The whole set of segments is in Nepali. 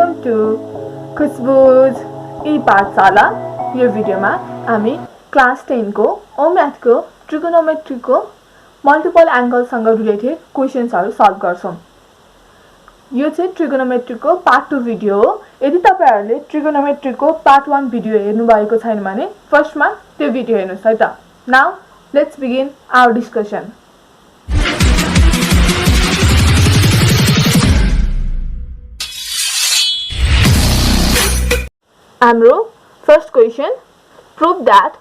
वेलकम टू खुशबुज ई पाठशाला। यो भिडियोमा हामी क्लास 10 को म्याथ को ट्रिगोनोमेट्री को मल्टिपल एंगल सँग रिलेटेड क्वेशन्सहरु सल्भ गर्छौं। यो चाहिँ ट्रिगोनोमेट्री को पार्ट 2 भिडियो हो। यदि तपाईहरुले ट्रिगोनोमेट्री को पार्ट 1 भिडियो हेर्नु भएको छैन भने फर्स्टमा त्यो भिडियो हेर्नुस् है त। Now let's begin our discussion. हाम्रो first question, prove that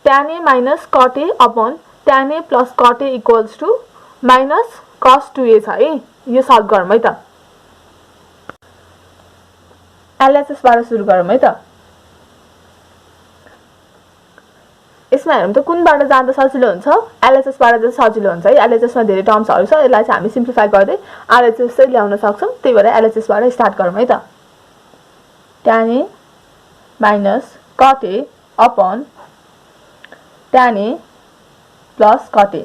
tan A minus cot A upon tan A plus cot A equals to minus cos 2A छ है। यो सल्भ गरौँ है त। LHS बाट सुरु गरौँ है त। यसमा हेरौँ त कुनबाट जाँदा सजिलो हुन्छ। LHS बाट चाहिँ सजिलो हुन्छ है। LHS मा धेरै टर्म्सहरु छ। यसलाई चाहिँ हामी सिम्प्लिफाई गर्दै RHS चाहिँ ल्याउन सक्छौं। त्यही भएर LHS बाट स्टार्ट गरौँ है त। tan A minus cot A upon tan A plus cot A।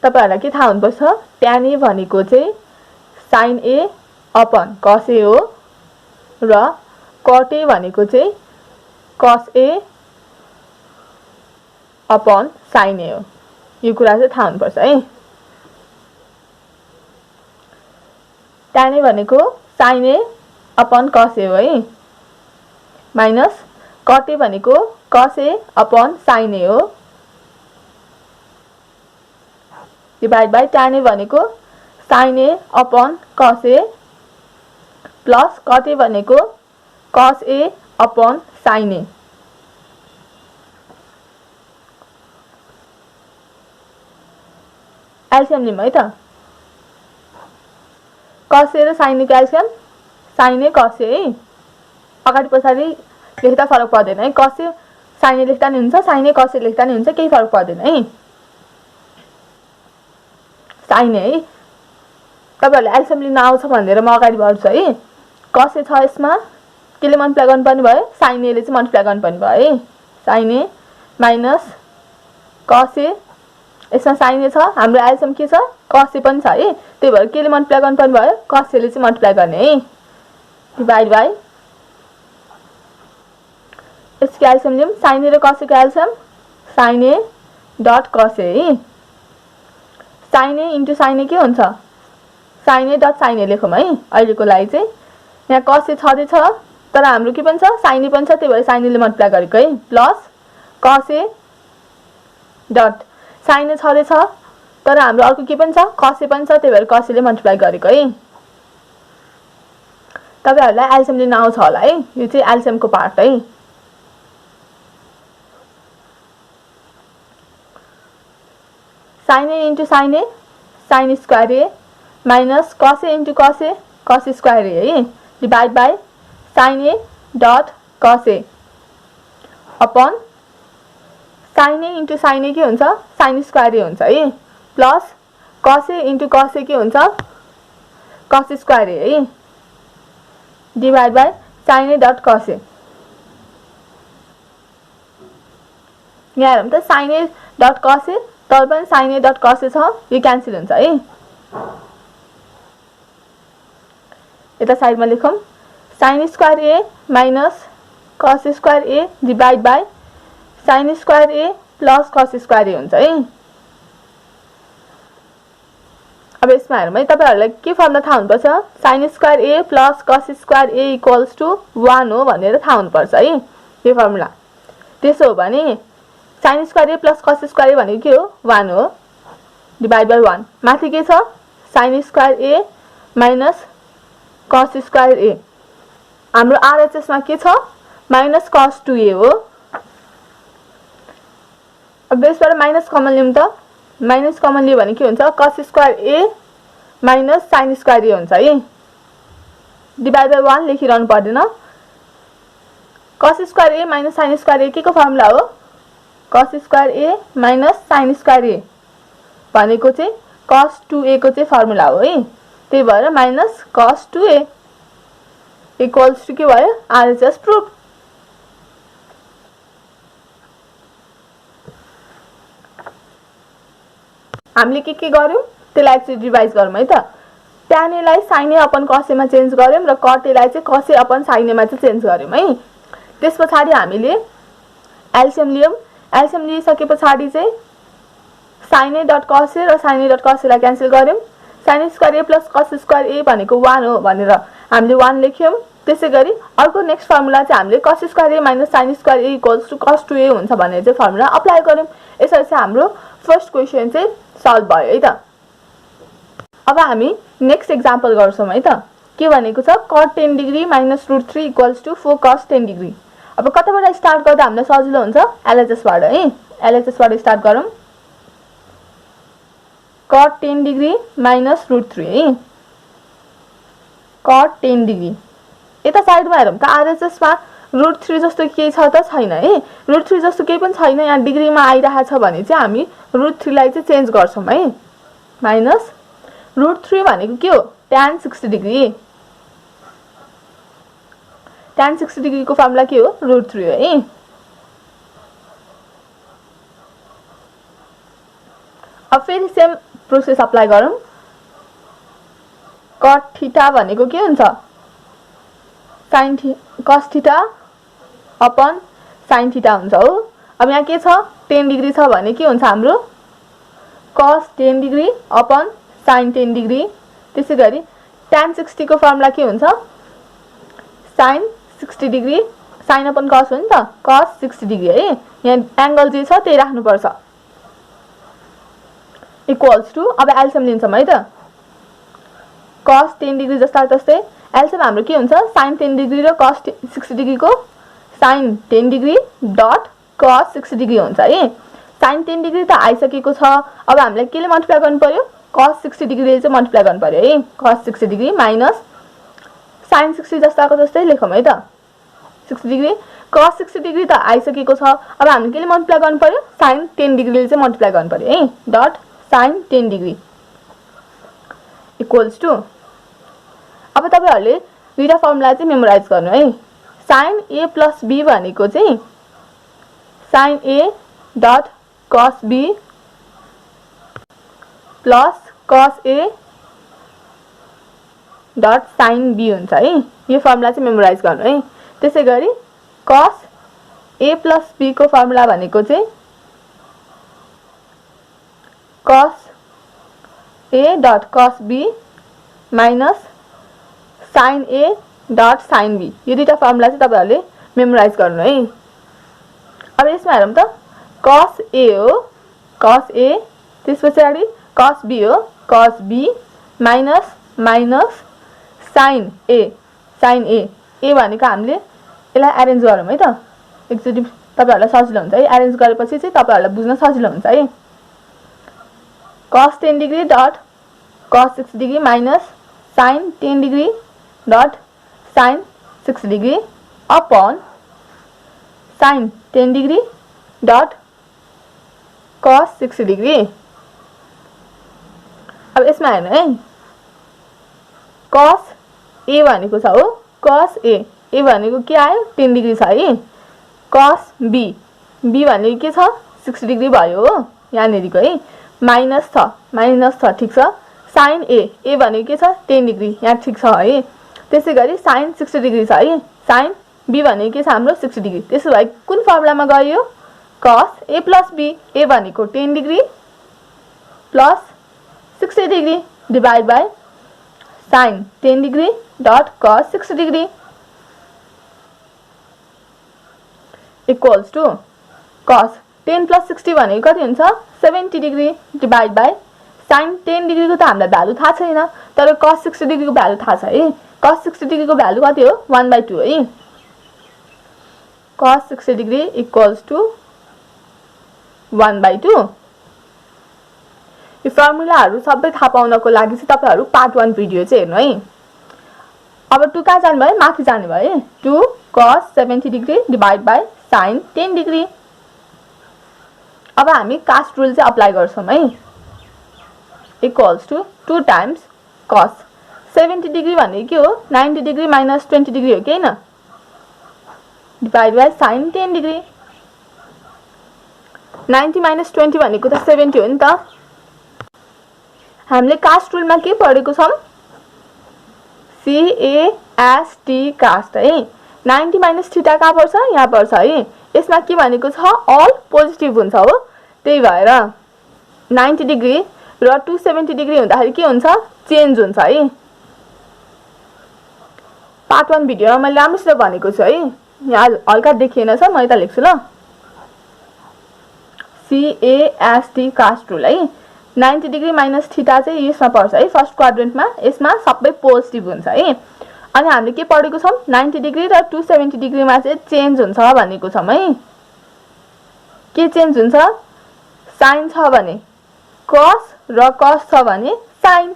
तपाईहरुलाई के थाहा हुनुपर्छ, tan A भनेको चाहिँ sin A upon cos A हो र cot A भनेको चाहिँ cos A upon sin A हो। यो कुरा चाहिँ थाहा हुनुपर्छ है। tan A भनेको sin A upon cos A हो है। माइनस cot A भनेको cos A upon sin A हो। डिवाइड बाइ tan A भनेको sin A upon cos A plus cot A भनेको cos A upon sin A। LCM लिऊँ है त। cos A र sin A को LCM sin A cos A है। अगाडि पछाडि लेख्दा फरक पर्दैन है। cos A sin A लेख्दा नि हुन्छ, sin A cos A लेख्दा नि हुन्छ, केही फरक पर्दैन है। sin A है। तपाईहरुले एलसीएम लिन आउँछ भनेर म अगाडि बढ्छु है। cos A छ यसमा, केले मल्टिप्लाई गर्नुपर्ने भयो, sin A ले चाहिँ मल्टिप्लाई गर्नुपर्ने भयो है। sin A minus cos A, यसमा sin A छ, हाम्रो एलसीएम के छ, cos A पनि छ है। त्यही भएर केले मल्टिप्लाई गर्नुपर्ने भयो, cos A ले चाहिँ मल्टिप्लाई गर्ने है। डिवाइड बाइ यसको एलसीएम लिऊँ, sin A र cos A को LCM sin A dot cos A है। sin A into sin A के हुन्छ, sin A dot sin A लेखौँ है अहिलेको लागि चाहिँ। यहाँ cos A छँदै छ तर हाम्रो के पनि छ, sin A पनि छ, त्यही भएर sin A ले मल्टिप्लाई गरेको है। Plus cos A dot sin A छँदै छ तर हाम्रो अर्को के पनि छ, cos A पनि छ, त्यही भएर cos A ले मल्टिप्लाई गरेको है। तपाईहरुलाई एलसीएम लिन आउँछ होला है। यो चाहिँ एलसीएम को पार्ट है। sin A into sin A sin square A minus cos A into cos A cos square A है। Divide by sin A dot cos A upon sin A into sin A के हुन्छ, sin स्क्वायर A हुन्छ है। Plus cos A into cos A के हुन्छ, cos स्क्वायर A है। Divide by sin A dot cos A। यहाँ हेरौँ त sin A dot cos A, तर पनि sin A dot cos A छ, यो क्यान्सल हुन्छ है। यता साइडमा लेखौँ, sin square A minus cos square A divide by sin square A plus cos square A हुन्छ है। अब यसमा हेरौँ है, तपाईहरुलाई के फर्मुला थाहा हुनुपर्छ, sin square A plus cos square A equals to 1 हो भनेर थाहा हुनुपर्छ है यो फर्मुला। त्यसो हो भने sin square A plus cos square A भनेको के हो, 1 हो। डिवाइड बाइ 1 माथि के छ, sin square A minus cos square A। हाम्रो RHS मा के छ, माइनस cos 2A हो। अब यसबाट माइनस कमन लिऊँ त। माइनस कमन लियो भने के हुन्छ, cos square A minus sin square A हुन्छ है। डिवाइड बाइ 1 लेखिरहनु पर्दैन। cos square A minus sin square A के को फर्मुला हो, cos square A minus sin square A भनेको चाहिँ cos 2A को चाहिँ फर्मुला हो है। त्यही भएर minus cos 2A equals to के भयो, RHS प्रुफ। हामीले के गर्यौं त्यसलाई चाहिँ रिभाइज गरौँ है त। tan a लाई sin a upon cos a मा चेन्ज गर्यौं र cot a लाई चाहिँ cos a upon sin a मा चाहिँ चेन्ज गर्यौं है। त्यसपछि हामीले एलसीएम लियौं। एलसीएम लिइसकेपछि चाहिँ sin a dot cos a र sin a dot cos a लाई क्यान्सल गर्यौं। sin square a plus cos square a भनेको 1 हो भनेर हामीले 1 लेख्यौं। त्यसैगरी अर्को नेक्स्ट फर्मुला चाहिँ हामीले cos square a minus sin square a equals to cos 2a हुन्छ भनेर चाहिँ फर्मुला अप्लाई गर्यौं। यसरी चाहिँ हाम्रो फर्स्ट क्वेशन चाहिँ सल्भ भयो है त। अब हामी नेक्स्ट एक्जाम्पल गर्छौं है त। के भनेको छ cot 10 degree minus √3 equals to 4 cos 10 degree. अब कताबाट स्टार्ट गर्दा हामीलाई सजिलो हुन्छ एलएचएस बाट है। एलएचएस बाट स्टार्ट गरौँ। cot 10 डिग्री माइनस √3 है। cot 10 डिग्री यता साइडमा हेरौँ त आरएचएस मा √3 जस्तो केही छ त छैन है। √3 जस्तो केही पनि छैन, यहाँ डिग्रीमा आइरहेछ भने चाहिँ हामी √3 लाई चाहिँ चेन्ज गर्छौं है। माइनस √3 भनेको के हो tan 60 डिग्री। tan 60 डिग्री को फर्मुला के हो √3 हो है। अब फेरि सेम प्रोसेस अप्लाई गरौँ। cot थीटा भनेको के हुन्छ sin cos theta upon sin theta हुन्छ हो। अब यहाँ के छ 10 डिग्री छ भने के हुन्छ हाम्रो cos 10 degree upon sin 10 degree. त्यसैगरी tan 60 को फर्मुला के हुन्छ sin 60 degree sin upon cos हो नि त cos 60 डिग्री है। यहाँ एंगल जे छ त्यही राख्नु पर्छ इक्वल्स टु। अब एलसीएम लिन्छौं है त। cos 10 डिग्री जस्ता जस्तै एलसीएम हाम्रो के हुन्छ sin 10 डिग्री र cos 60 डिग्री को sin 10 degree dot cos 60 degree हुन्छ है। sin 10 डिग्री त आइसकेको छ। अब हामीले केले मल्टिप्लाई गर्नु पर्यो cos 60 डिग्रीले चाहिँ मल्टिप्लाई गर्नु पर्यो है। cos 60 डिग्री माइनस sin 60 जस्ताको जस्तै लेखौं है त। 60 डिग्री cos 60 डिग्री त आइसकेको छ। अब हामीले केले मल्टिप्लाई गर्नु पर्यो sin 10 डिग्रीले चाहिँ मल्टिप्लाई गर्नु पर्यो है। Dot sin 10 degree equals to. अब तपाईहरुले दुईटा फर्मुला चाहिँ मेमोराइज गर्नु है। sin a प्लस b भनेको चाहिँ sin a dot cos b plus cos a dot sin b हुन्छ है। यो फर्मुला चाहिँ मेमोराइज गर्नु है। त्यसैगरी cos a प्लस b को फर्मुला भनेको चाहिँ cos a dot cos b minus sin a dot sin b। यो दुईटा फर्मुला चाहिँ तपाईहरुले मेमोराइज गर्नु है। अब यसमा हेरौं त cos a हो cos a, त्यसपछि cos b हो cos b minus minus sin a a भनेको हामीले यसलाई अरेन्ज गरौँ है त। एकचोटी तपाईहरुलाई सजिलो हुन्छ है। अरेन्ज गरेपछि चाहिँ तपाईहरुलाई बुझ्न सजिलो हुन्छ है। cos 10 degree dot cos 60 degree minus sin 10 degree dot sin 60 degree upon sin 10 degree dot cos 60 degree. अब यसमा हेर्नु है cos a भनेको छ हो cos a भनेको के आयो 10 डिग्री छ है। cos b भनेको के छ 60 डिग्री भयो हो यहाँनेरिको है। माइनस छ ठीक छ। sin a भनेको के छ 10 डिग्री यहाँ ठीक छ है। त्यसैगरी sin 60 डिग्री छ है। sin b भनेको के छ हाम्रो 60 डिग्री। त्यसो भए कुन फर्मुलामा गयो cos a plus b a भनेको 10 degree plus 60 degree divide by sin 10 degree dot cos 60 degree equals to cos 10 plus 60 भनेको कति हुन्छ 70 degree divide by sin 10 degree को त हामीलाई भ्यालु थाहा छैन, तर cos 60 डिग्री को भ्यालु थाहा छ है। cos 60 डिग्री को भ्यालु कति हो 1/2 है। cos 60 degree equals to 1/2। यो फर्मुलाहरु सबै थाहा पाउनको लागि चाहिँ तपाईहरु पार्ट 1 भिडियो चाहिँ हेर्नु है। अब 2 कहाँ जानु भयो माथि जानु भयो 2 cos 70 degree divide by sin 10 degree. अब हामी कास्ट रुल चाहिँ अप्लाई गर्छौं है। Equals to 2 times cos 70 degree भनेको के हो 90 डिग्री माइनस 20 डिग्री हो कि हैन divide by sin 10 degree. 90 minus 20 भनेको त 70 हो नि त। हामीले कास्ट रुलमा के पढेको छौं CAST कास्ट है 90 माइनस थीटा कहाँ पर्छ यहाँ पर्छ है यसमा के भनेको छ अल पोजिटिभ हुन्छ हो त्यही भएर 90 डिग्री र 270 डिग्री हुँदाखेरि के हुन्छ चेन्ज हुन्छ है पार्ट 1 भिडियोमा मैले राम्रोसित भनेको छु है यहाँ हल्का देखिएन छ म यता लेख्छु ल CAST कास्ट रुल है 90 डिग्री माइनस थीटा चाहिँ यसमा पर्छ है फर्स्ट क्वाड्रेन्टमा यसमा सबै पोजिटिभ हुन्छ है अनि हामीले के पढेको छौं 90 डिग्री र 270 डिग्रीमा चाहिँ चेन्ज हुन्छ भनेको छौं है के चेन्ज हुन्छ साइन छ भने cos र cos छ भने sin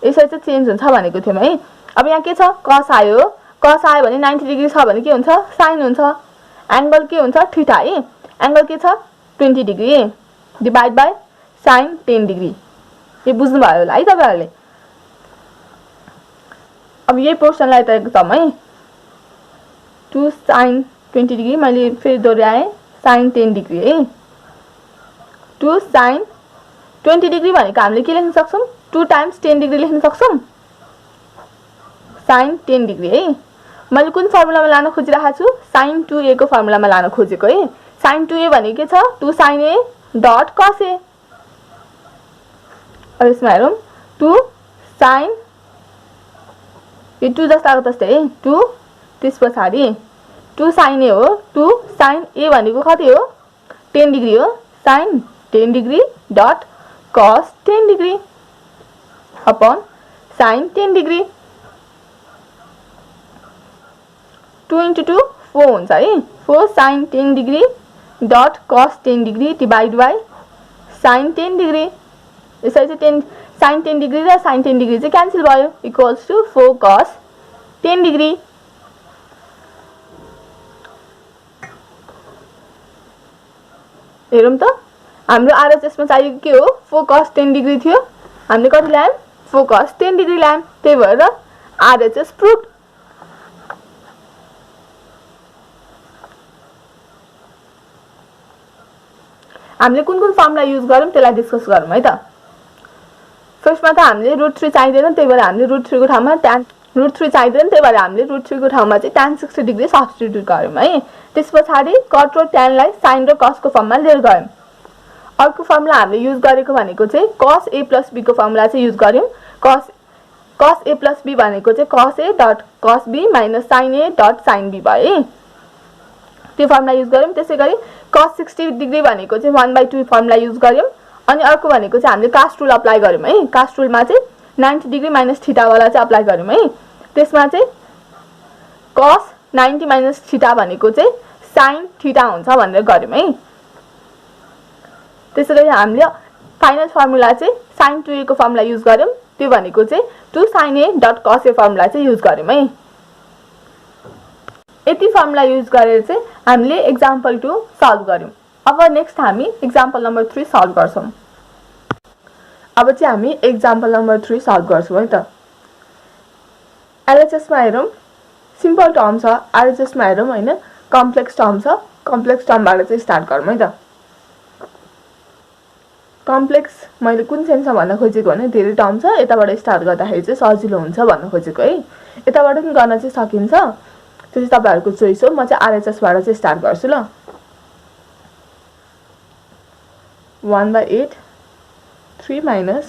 यसरी चाहिँ चेन्ज हुन्छ भनेको थियौं है अब यहाँ के छ cos आयो भने 90 डिग्री छ भने के हुन्छ sin हुन्छ एंगल के हुन्छ थीटा है एंगल के छ 20 degree divide by sin 10 degree यो बुझ्नु भयो होला है तपाईहरुले अब यही पोर्सनलाई त एकदम है 2 sin 20 डिग्री मैले फेरि दोहोर्याए sin 10 डिग्री है 2 sin 20 डिग्री भनेको हामीले के लेख्न सक्छौं 2 टाइम्स 10 डिग्री लेख्न सक्छौं sin 10 डिग्री है मैले कुन फर्मुलामा लान खोजिरहेको छु sin 2a को फर्मुलामा लान खोजेको है sin 2a भनेको के छ 2 sin a dot cos a अब यसमा हेरौं 2 sin यो 2 जस्ताको तस्तै है 2 त्यसपछि 2 sin a हो 2 sin a भनेको कति हो 10 डिग्री हो sin 10 degree dot cos 10 degree upon sin 10 degree 2 into 2 4 हुन्छ है 4 sin 10 degree dot cos 10 degree divide by sin 10 degree यसरी चाहिँ 10 sin 10 डिग्री र sin 10 डिग्री चाहिँ क्यान्सल भयो इक्वल्स टु 4 cos 10 डिग्री हेरौं त हाम्रो RHS मा चाहिएको के हो 4 cos 10 डिग्री थियो हामीले कति ल्यायौं 4 cos 10 डिग्री ल्यायौं त्यही भएर RHS प्रुफ हामीले कुन फर्मुला युज गर्यौं त्यसलाई डिस्कस गरौँ है त फर्स्टमा त हामीले √3 चाहिदैन त्यही भएर हामीले √3 को ठाउँमा tan √3 चाहिदैन त्यही भएर हामीले √3 को ठाउँमा चाहिँ tan 60 डिग्री सब्स्टिट्युट गर्यौं है त्यसपछि cot र tan लाई sin र cos को फर्ममा लिएर गयौं अर्को फर्मुला हामीले युज गरेको भनेको चाहिँ cos a + b को फर्मुला चाहिँ युज गर्यौं cos a + b भनेको चाहिँ cos a dot cos b - sin a dot sin b भयो त्यो फर्मुला युज गर्यौं त्यसैगरी cos 60 डिग्री भनेको चाहिँ 1/2 फर्मुला युज गर्यौं अनि अर्को भनेको चाहिँ हामीले कास्ट रुल अप्लाई गर्यौं है कास्ट रुलमा चाहिँ 90 डिग्री माइनस थीटा वाला चाहिँ अप्लाई गर्यौं है त्यसमा चाहिँ cos 90 माइनस थीटा भनेको चाहिँ sin थीटा हुन्छ भनेर गर्यौं है त्यसैगरी हामीले फाइनल फर्मुला चाहिँ sin 2a को फर्मुला युज गर्यौं त्यो भनेको चाहिँ 2 sin a dot cos a formula चाहिँ युज गर्यौं है यति फर्मुला युज गरेर चाहिँ हामीले एक्जाम्पल 2 सल्भ गर्यौं अब नेक्स्ट हामी एक्जाम्पल नम्बर 3 सल्भ गर्छौं अब चाहिँ हामी एक्जाम्पल नम्बर 3 सल्भ गर्छौं है त एलएचएस मा हेरौं सिम्पल टर्म छ आरएचएस मा हेरौं हैन कम्प्लेक्स टर्म छ कम्प्लेक्स टर्मबाट चाहिँ स्टार्ट गरौँ है त कम्प्लेक्स मैले कुन सेन्समा भन्न खोजेको भने धेरै टर्म छ यताबाट स्टार्ट गर्दाखेरि चाहिँ सजिलो हुन्छ भन्न खोजेको है यताबाट पनि गर्न चाहिँ सकिन्छ त्यो चाहिँ तपाईहरुको चोइस हो म चाहिँ आरएचएस बाट चाहिँ स्टार्ट गर्छु ल 1/8 3 minus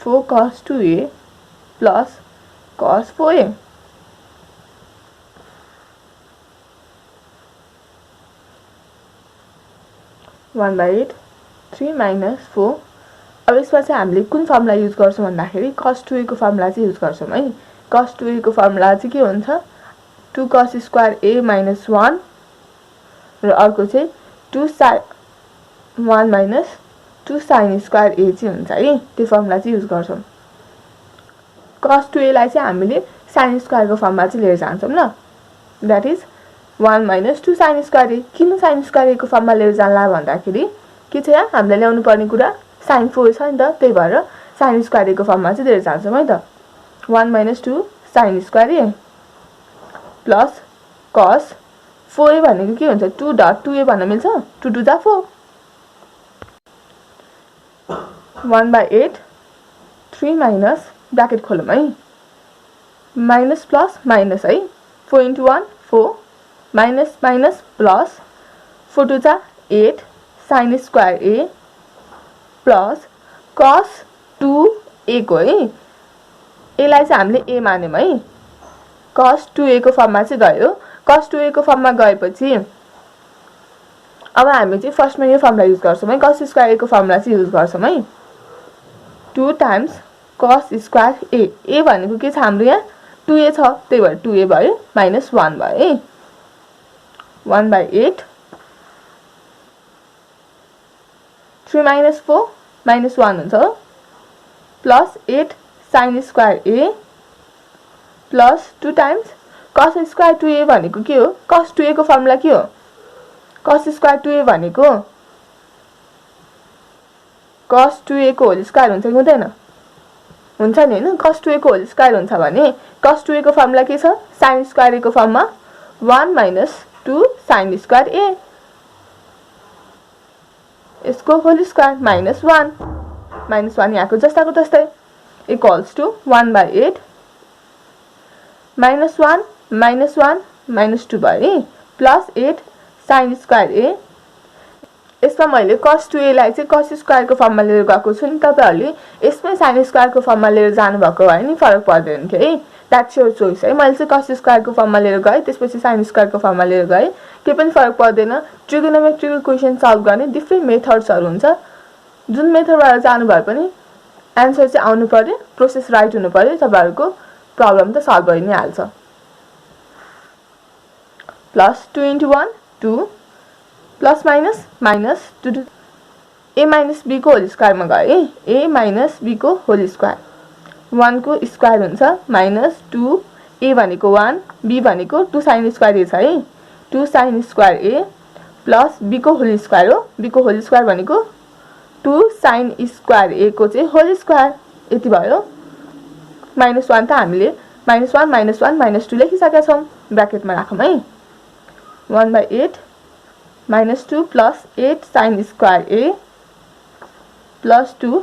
4 cos 2a plus cos 4a 1/8 3 minus 4 अब यसमा चाहिँ हामीले कुन फर्मुला युज गर्छौं भन्दाखेरि cos 2a को फर्मुला चाहिँ युज गर्छौं है cos 2a को फर्मुला चाहिँ के हुन्छ 2 cos square a minus 1 र अर्को चाहिँ 2 sin 1 minus 2 sin square a चाहिँ हुन्छ है त्यो फर्मुला चाहिँ युज गर्छौं cos 2a लाई चाहिँ हामीले sin square को फर्ममा चाहिँ लिएर जान्छौं ल that is 1 minus 2 sin square a किन sin square a को फर्ममा लिएर जानला भन्दाखेरि के छ यहाँ हामीले ल्याउनु पर्ने कुरा sin 4 छ नि त त्यही भएर sin square a को फर्ममा चाहिँ लिएर जान्छौं है त 1 minus 2 sin square a plus cos 4a भनेको के हुन्छ 2 डट 2a भन्न मिल्छ 2 2 जा 4 1/8 3 माइनस ब्रैकेट खोलौँ है माइनस प्लस माइनस है 4 into 1 4 माइनस माइनस प्लस 4 2 जा 8 sin square a plus cos 2a को है यसलाई चाहिँ हामीले a मान्यौं है cos 2a को फर्ममा चाहिँ गयो cos 2a को फर्ममा गएपछि अब हामी चाहिँ फर्स्टमा यो फर्मुला युज गर्छौं है cos स्क्वायर a को फर्मुला चाहिँ युज गर्छौं है 2 times cos स्क्वायर a भनेको के छ हाम्रो यहाँ 2a छ त्यही भएर 2a भयो माइनस 1 भयो है 1/8 3 minus 4 minus 1 हुन्छ plus 8 sin square a plus 2 times cos square 2a भनेको के हो cos 2a को फर्मुला के हो cos स्क्वायर 2a भनेको cos 2a को होल स्क्वायर हुन्छ कि हुँदैन हुन्छ नि हैन cos 2a को होल स्क्वायर हुन्छ भने cos 2a को फर्मुला के छ sin स्क्वायर a को फर्ममा 1 minus 2 sin स्क्वायर a यसको होल स्क्वायर minus 1 यहाँको जस्ताको तस्तै equals to 1/8 minus 1 minus 2 भयो plus 8 sin स्क्वायर a यसमा मैले cos 2a लाई चाहिँ cos स्क्वायर को फर्ममा लिएर गएको छु नि तपाईहरुले यसमै sin स्क्वायर को फर्ममा लिएर जानु भएको भए नि फरक पर्दैन थियो है द्याट्स योर चोइस है मैले चाहिँ cos स्क्वायर को फर्ममा लिएर गए त्यसपछि sin स्क्वायर को फर्ममा लिएर गए के पनि फरक पर्दैन ट्रिगोनोमेट्रिकल क्वेशन सल्भ गर्ने डिफरेंट मेथड्सहरु हुन्छ जुन मेथडबाट जानु भए पनि आन्सर चाहिँ आउनु पर्यो प्रोसेस राइट हुनु पर्यो तपाईहरुको प्रब्लम त सल्भ भइ नै हाल्छ plus 2 into 1 2 plus minus minus 2 a minus b को होल स्क्वायर मा गए a minus b को होल स्क्वायर 1 को स्क्वायर हुन्छ माइनस 2 a भनेको 1 b भनेको 2 sin स्क्वायर a छ है 2 sin square a plus b को होल स्क्वायर हो b को होल स्क्वायर भनेको 2 sin स्क्वायर a को चाहिँ होल स्क्वायर यति भयो माइनस 1 त हामीले माइनस 1 माइनस 2 लेखिसकेका छौं ब्र्याकेटमा राखौं है 1/8 minus 2 plus 8 sin square a plus 2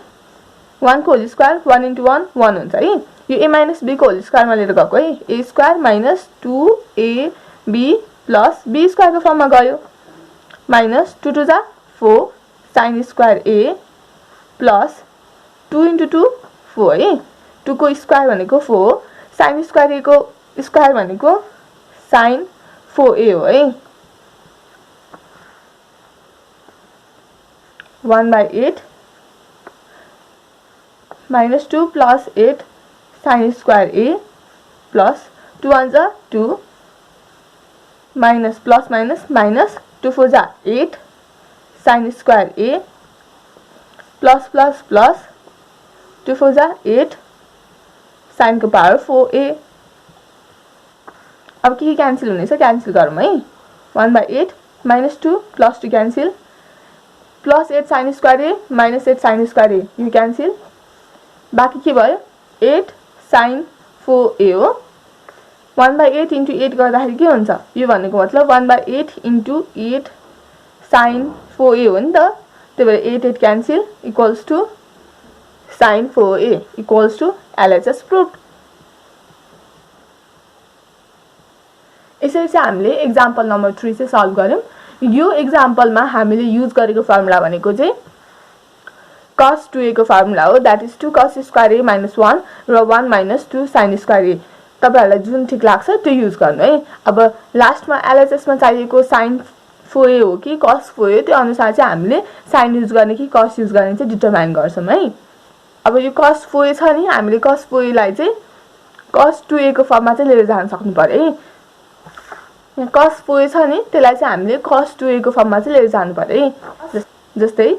1 को होल स्क्वायर 1 into 1 1 हुन्छ है यो a minus b को होल स्क्वायर मा लिएर गएको है a square minus 2ab plus b square को फर्ममा गयो minus 2 2 जा 4 sin square a plus 2 into 2 4 है 2 को स्क्वायर भनेको 4 sin स्क्वायर a को स्क्वायर भनेको sin 4a हो है 1/8 minus 2 plus 8 sin square a plus 2 1 जा 2 minus plus minus 2 4 जा 8 sin square a plus 2 4 जा 8 sin को पावर 4a अब के क्यान्सल हुनेछ क्यान्सल गरौँ है 1/8 minus 2 plus 2 cancel plus 8 sin square a minus 8 sin square a you cancel बाकी के भयो 8 sin 4a हो 1/8 into 8 गर्दाखेरि के हुन्छ यो भनेको मतलब 1/8 into 8 sin 4a हो नि त त्यही भएर 8 8 cancel equals to sin 4a equals to LHS proved यसरी चाहिँ हामीले एक्जाम्पल नम्बर 3 चाहिँ सल्भ गर्यौं यो एक्जाम्पलमा हामीले युज गरेको फर्मुला भनेको चाहिँ cos 2a को फर्मुला हो that is 2 cos square a minus 1 र 1 minus 2 sin स्क्वायर a तपाईहरुलाई जुन ठीक लाग्छ त्यो युज गर्नु है अब लास्टमा LHS मा चाहिएको sin 4a हो कि cos 4a त्यो अनुसार चाहिँ हामीले sin युज गर्ने कि cos युज गर्ने चाहिँ डिटरमाइन गर्छौं है अब यो cos 4a छ नि हामीले cos 4a लाई चाहिँ cos 2a को फर्ममा चाहिँ लिएर जान सक्नु पर्यो है cos 4a छ नि त्यसलाई चाहिँ हामीले cos 2a को फर्ममा चाहिँ लिएर जानु पर्यो है जस्तै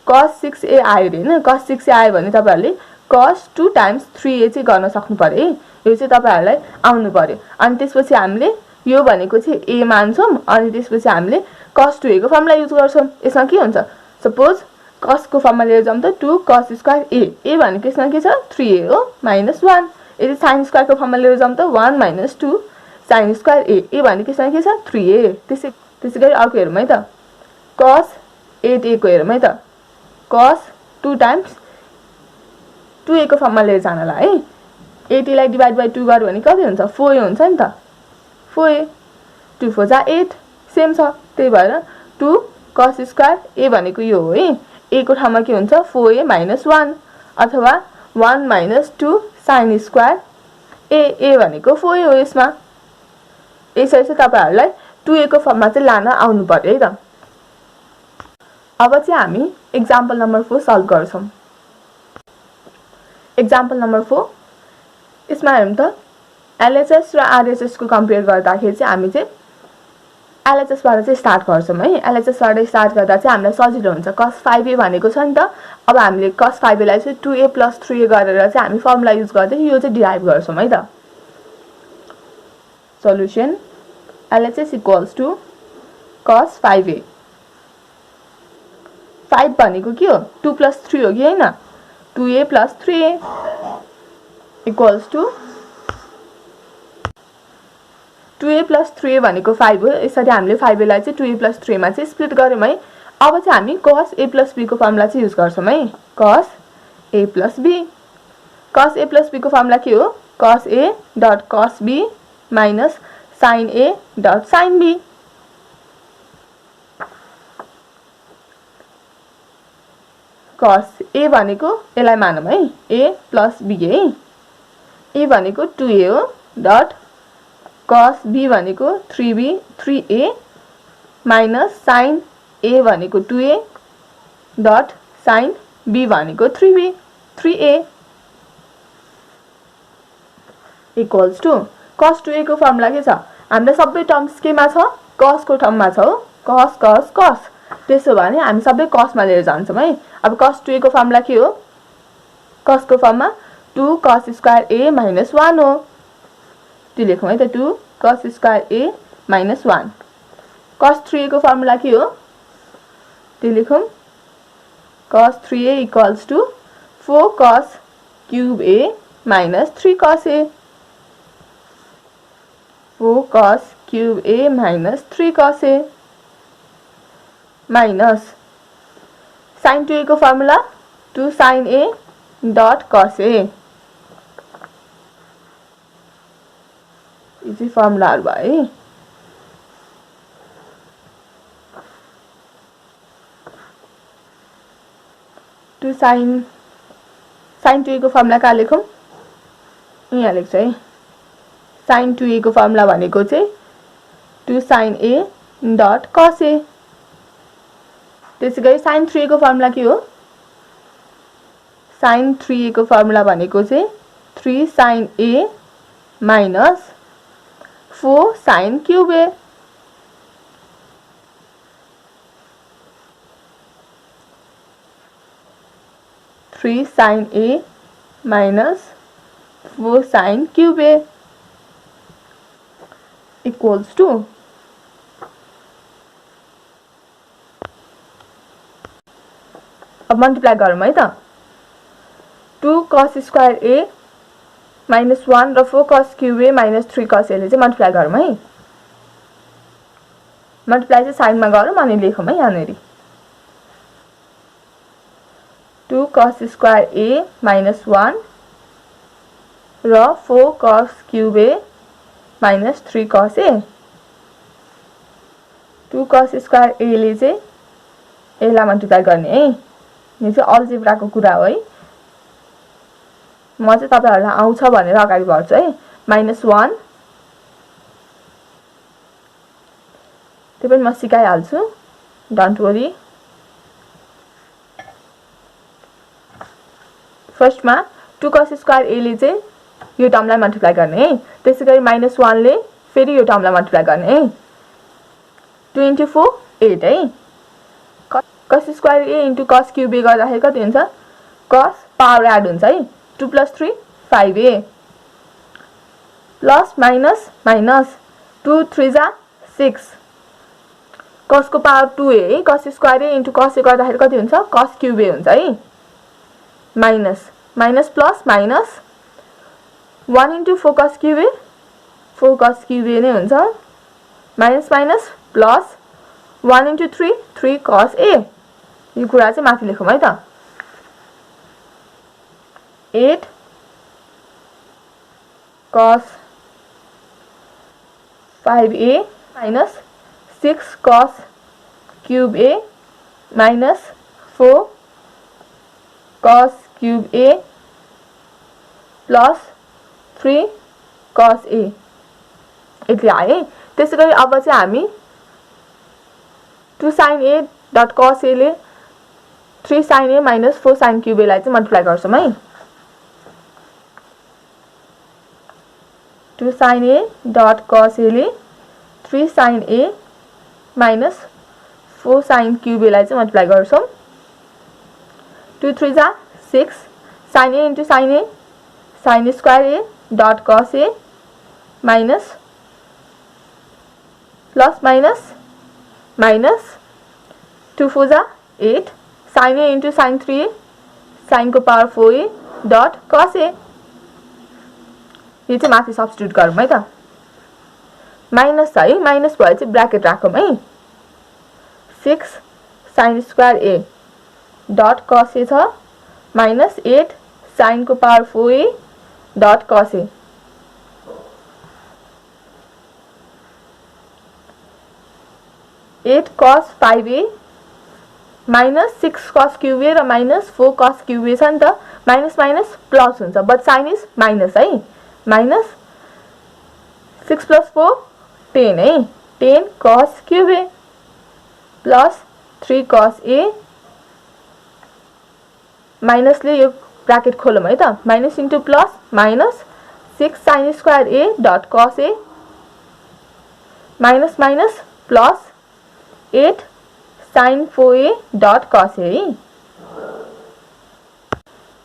cos 6a आयो रे हैन cos 6a आयो भने तपाईहरुले cos 2 times 3a चाहिँ गर्न सक्नु पर्यो है यो चाहिँ तपाईहरुलाई आउनु पर्यो अनि त्यसपछि हामीले यो भनेको चाहिँ a मान्छौं अनि त्यसपछि हामीले cos 2a को फर्मुला युज गर्छौं यसमा के हुन्छ सपोज cos को फर्मुला लिएर जाउँ त 2 cos स्क्वायर a भनेको यसमा के छ 3a हो -1 यदि sin स्क्वायर को फर्मुला लिएर जाउँ त 1 - 2 sin स्क्वायर a भनेको यसमा के छ 3a त्यसैगरी अर्को हेरौँ है त cos 8a को हेरौँ है त cos 2 times 2a को फर्ममा लिएर जानलाई है 80 लाई डिवाइड बाइ 2 गर्यो भने कति हुन्छ 4a हुन्छ नि त 4a 2 4 जा 8 सेम छ त्यही भएर 2 cos स्क्वायर a भनेको यो हो है a को ठाउँमा के हुन्छ 4a - 1 अथवा 1 - 2 sin स्क्वायर a भनेको 4a हो यसमा यसरी चाहिँ तपाईहरुलाई 2a को फर्ममा चाहिँ लान आउनु पर्यो है त अब चाहिँ हामी एक्जाम्पल नम्बर 4 सल्भ गर्छौं एक्जाम्पल नम्बर 4 यसमा हेरौं त LHS र RHS को कम्पेयर गर्दाखेरि चाहिँ हामी चाहिँ LHS बाट चाहिँ स्टार्ट गर्छौं है LHS बाट स्टार्ट गर्दा चाहिँ हामीलाई सजिलो हुन्छ cos 5a भनेको छ नि त अब हामीले cos 5a लाई चाहिँ 2a + 3a गरेर चाहिँ हामी फर्मुला युज गर्दै यो चाहिँ डिराइभ गर्छौं है त सल्युसन LHS = cos 5a 5 भनेको के हो 2 + 3 हो कि हैन 2a + 3a = 2a + 3a भनेको 5 हो यसरी हामीले 5a लाई चाहिँ 2a + 3a मा चाहिँ स्प्लिट गर्यौं है अब चाहिँ हामी cos a + b को फर्मुला चाहिँ युज गर्छौं है cos a + b cos a + b को फर्मुला के हो cos a * cos b - sin a * sin b cos a भनेको यसलाई मानौं है a + b है a भनेको 2a हो डट cos b भनेको 3a - sin a भनेको 2a डट sin b भनेको 3a = cos 2a को फर्मुला के छ हाम्रो सबै टर्म्स केमा छ cos को टर्ममा छ हो cos त्यसो भने हामी सबै cos मा लिएर जान्छौं है अब cos 2a को फर्मुला के हो cos को फर्ममा 2 cos स्क्वायर a - 1 हो त्यो लेखौं है त 2 cos square a - 1 cos 3a को फर्मुला के हो त्यो लेखौं cos 3a = 4 cos cube a - 3 cos a 4 cos cube a - 3 cos a minus sin 2a को formula 2 sin a dot cos a easy फर्मुलाहरु भयो 2 sin 2a को फर्मुला कहाँ लेखौं यहाँ लेख्छ है sin 2a को फर्मुला भनेको चाहिँ 2 sin a dot cos a त्यसैगरी sin 3a को फर्मुला के हो sin 3a को फर्मुला भनेको चाहिँ 3 sin a minus 4 sin cube a 3 sin a minus 4 sin cube a equals to अब मल्टिप्लाई गरौँ है त 2 cos स्क्वायर a minus 1 र 4 cos cube a minus 3 cos a ले चाहिँ मल्टिप्लाई गरौँ है मल्टिप्लाई चाहिँ साइडमा गरौँ अनि लेखौँ है यहाँनेरि 2 cos स्क्वायर a minus 1 र 4 cos cube a minus 3 cos a 2 cos square a ले चाहिँ यसलाई मल्टिप्लाई गर्ने है यो चाहिँ अल्जेब्रा को कुरा हो है म चाहिँ तपाईहरुलाई आउँछ भनेर अगाडि बढ्छु है -1 त्यो पनि म सिकाइहाल्छु डोन्ट वरी फर्स्टमा 2 cos स्क्वायर a ले चाहिँ यो टर्मलाई मल्टिप्लाई गर्ने है त्यसैगरी -1 ले फेरि यो टर्मलाई मल्टिप्लाई गर्ने है 2 * 4 8 है cos square a * cos cube a गर्दाखेरि कति हुन्छ cos पावर एड हुन्छ है 2 + 3 5a प्लस माइनस माइनस 2 3 जा 6 cos को पावर 2a है cos square a * cos a गर्दाखेरि कति हुन्छ cos cube a हुन्छ है minus minus plus minus 1 * 4 cos cube a 4 cos cube a नै हुन्छ minus minus plus 1 * 3 3 cos a यो कुरा चाहिँ माथि लेखौँ है त 8 cos 5a minus 6 cos cube a minus 4 cos cube a plus 3 cos a यति आयो है। त्यसैगरी अब चाहिँ हामी 2 sin a dot cos a ले 3 sin a minus 4 sin cube a लाई चाहिँ मल्टिप्लाई गर्छौं है। 2 sin a dot cos a ले 3 sin a minus 4 sin cube a लाई चाहिँ मल्टिप्लाई गर्छौं। 2 3 जा 6 sin a into sin a sin square a dot cos a minus plus minus minus 2 4 जा 8 sin a into sin 3a sin को power 4a dot cos a यो चाहिँ माथि सब्स्टिट्युट गरौँ है त। माइनस है माइनस भयो चाहिँ ब्र्याकेट राखौँ है। 6 sin square a dot cos a छ minus 8 sin को power 4a dot cos a 8 cos 5a minus 6 cos cube a र minus 4 cos cube a छ नि त। माइनस माइनस प्लस हुन्छ बट साइन इज माइनस है। माइनस 6 plus 4 10 है। 10 cos cube a plus 3 cos a minus ले यो ब्रैकेट खोलौं है त। Minus into plus minus 6 sin square a dot cos a minus minus plus 8 sin 4a dot cos a है।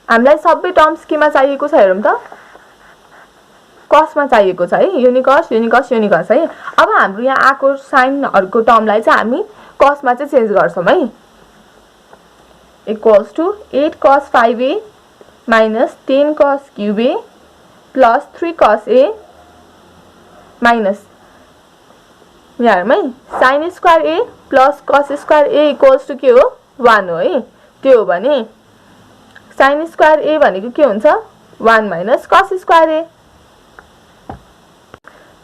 हामीलाई सबै टर्म्स केमा चाहिएको छ हेरौं त। कस्मा चाहिएको छ है। युनिकस युनिकस युनिकस है। अब हाम्रो यहाँ आको साइनहरुको टर्मलाई चाहिँ हामी कस्मा चाहिँ चेन्ज गर्छौं है। Equals to 8 cos 5a minus 10 cos cube a plus 3 cos a minus यहाँ है sin square a plus cos square a equals to के हो 1 हो है। त्यो हो भने sin square a भनेको के हुन्छ 1 minus cos square a।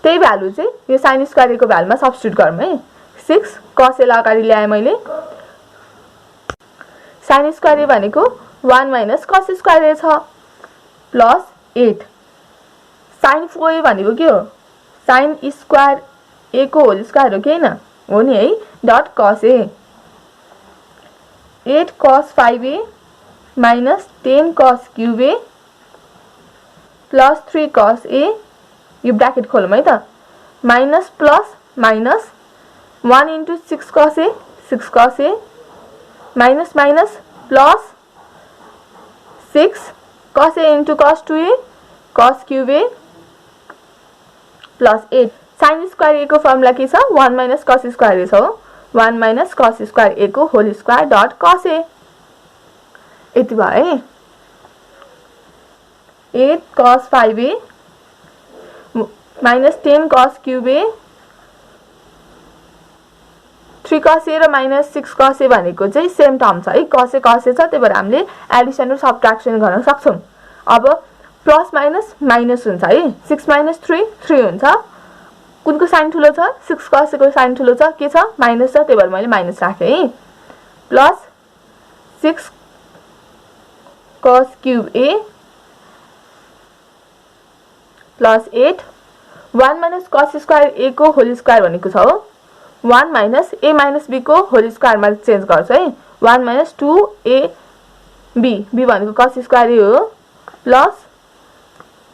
त्यही भ्यालु चाहिँ यो sin square a को भ्यालुमा सब्स्टिट्युट गरौँ है। 6 cos a लाई अगाडि ल्याए मैले sin square a भनेको 1 minus cos square a छ प्लस 8 sin 4a भनेको के हो sin square a को होल स्क्वायर हो कि हैन हो नि है dot cos a 8 cos 5a minus 10 cos cube a plus 3 cos a यो ब्रैकेट खोलौं है त। Minus plus minus 1 into 6 cos a 6 cos a minus minus plus 6 cos a into cos 2a cos cube a plus 8 sin square a को फर्मुला के छ 1 minus cos square a छ 1 minus cos square a को whole square dot cos a यति भयो है। 8 cos 5a minus 10 cos cube a 3 cos a र minus 6 cos a भनेको चाहिँ सेम टर्म छ है। cos a छ त्यही भएर हामीले एडिसन र सबट्र्याक्सन गर्न सक्छौं। अब प्लस माइनस माइनस हुन्छ है। 6 minus 3 3 हुन्छ। कुनको साइन ठुलो छ 6 cos a को साइन ठुलो छ के छ माइनस छ त्यही भएर मैले माइनस राखे है। Plus 6 cos cube a plus 8 1 minus cos square a को होल स्क्वायर भनेको छ हो 1 minus a minus b को होल स्क्वायर मा चेन्ज गर्छ है। 1 minus 2a b b भनेको cos square a हो प्लस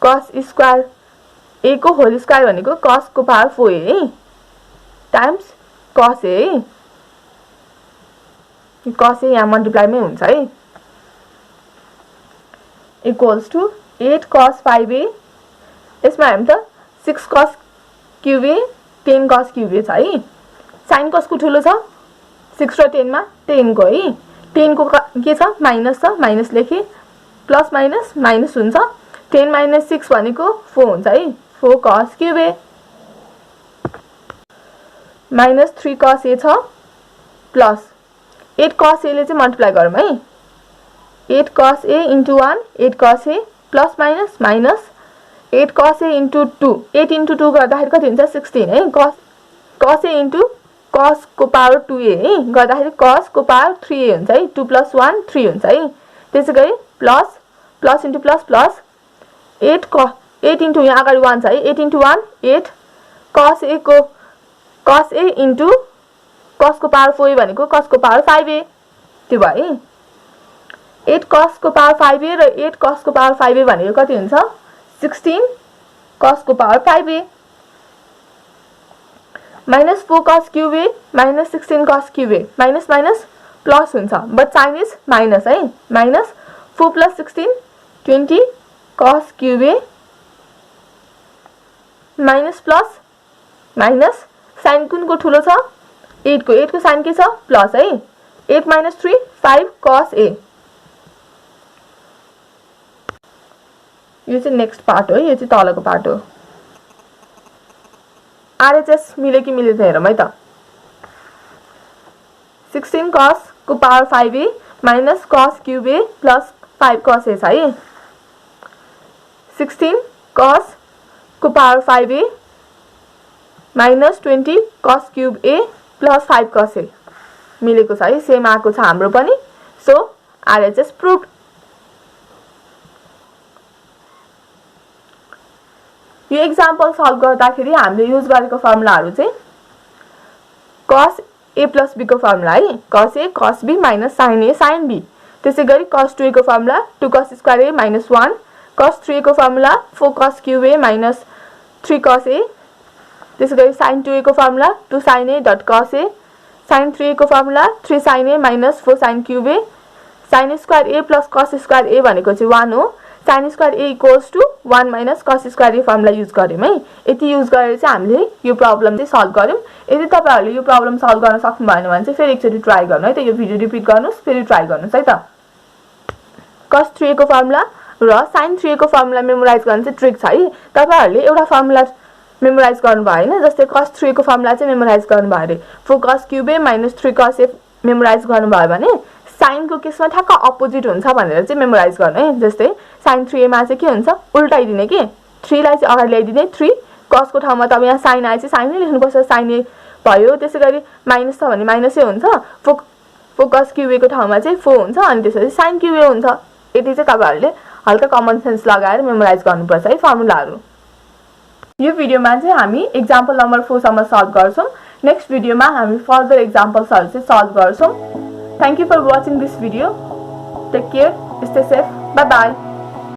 cos square a को होल स्क्वायर भनेको cos को पावर 4a है टाइम्स cos a है। cos a यहाँ मल्टिप्लाई मै हुन्छ है। इक्वल्स टु 8 cos 5a यसमा हामी त 6 cos cube a 10 cos cube a छ है। साइन कसको ठुलो छ 6 र 10 मा 10 को है। 10 को के छ माइनस छ माइनस लेखे प्लस माइनस माइनस हुन्छ 10 minus 6 भनेको 4 हुन्छ है 4 cos cube a minus 3 cos a छ प्लस 8 cos a ले चाहिँ मल्टिप्लाई गरौँ है। 8 cos A into 1 8 cos A plus minus minus 8 cos A into 2 8 into 2 गर्दाखेरि कति हुन्छ 16 है cos A into cos को पावर 2A है गर्दाखेरि cos को पावर 3A हुन्छ है 2 plus 1 3 हुन्छ है त्यसैगरी plus plus into plus plus 8 into यहाँ अगाडि 1 छ है 8 into 1 8 cos A को cos A into cos को पावर 4A भनेको cos को पावर 5A त्यो भयो 8 cos को पावर 5A र 8 cos को पावर 5A भनेको कति हुन्छ 16 cos को power 5A minus 4 cos cube A minus 16 cos cube A minus minus plus हुन्छ but sign is minus है minus 4 plus 16 20 cos cube A minus plus minus sign कुनको ठुलो छ 8 को sign के छ plus है 8 minus 3 5 cos A यो चाहिँ नेक्स्ट पार्ट हो यो चाहिँ तलको पार्ट हो RHS मिल्यो कि मिलेन हेरौँ है त 16 cos को power 5A minus cos cube A plus 5 cos A छ है 16 cos को power 5A minus 20 cos cube A plus 5 cos A मिलेको छ है सेम आएको छ हाम्रो पनि सो RHS प्रुभड यो एक्जाम्पल सल्भ गर्दाखेरि हामीले युज गरेको फर्मुलाहरु चाहिँ cos A plus B को फर्मुला है cos A cos B minus sin A sin B त्यसैगरी cos 2A को formula 2 cos square A minus 1 cos 3A को formula 4 cos cube A minus 3 cos A त्यसैगरी sin 2A को formula 2 sin A dot cos A sin 3A को formula 3 sin A minus 4 sin cube A sin square A plus cos square A भनेको चाहिँ 1 हो sin square A equals to 1 minus cos square A formula use गर्यौं है यति युज गरेर चाहिँ हामीले यो प्रब्लम चाहिँ सल्भ गर्यौं यदि तपाईहरुले यो प्रब्लम सल्भ गर्न सक्नु भएन भने चाहिँ फेरि एकचोटी ट्राई गर्नु है त यो भिडियो रिपिट गर्नुस् फेरि ट्राई गर्नुस् है त cos 3A को फर्मुला र sin 3A को फर्मुला मेमोराइज गर्न चाहिँ ट्रिक छ है तपाईहरुले एउटा फर्मुला मेमोराइज गर्नु भयो हैन जस्तै cos 3A को फर्मुला चाहिँ मेमोराइज गर्नु भयो रे 4 cos cube A minus 3 cos A memorise गर्नु भयो भने sin को केसमा ठ्याक्क अपोजिट हुन्छ भनेर चाहिँ मेमोराइज गर्नु है जस्तै sin 3A मा चाहिँ के हुन्छ उल्टाइदिने के 3 लाई चाहिँ अगाडि ल्याइदिने 3 cos को ठाउँमा त अब यहाँ sin आए चाहिँ sin नै लेख्नुपर्छ sin A भयो त्यसैगरी माइनस छ भने माइनसै हुन्छ 4 cos cube A को ठाउँमा चाहिँ 4 हुन्छ अनि त्यसपछि sin cube A हुन्छ यति चाहिँ तपाईहरुले हल्का कमन सेन्स लगाएर मेमोराइज गर्नुपर्छ है फर्मुलाहरु यो भिडियोमा चाहिँ हामी एक्जाम्पल नम्बर 4 सम्म सल्भ गर्छौं नेक्स्ट भिडियोमा हामी फर्दर एक्जाम्पल्सहरु चाहिँ सल्भ गर्छौं Thank you for watching this video. Take care. Stay safe. Bye bye.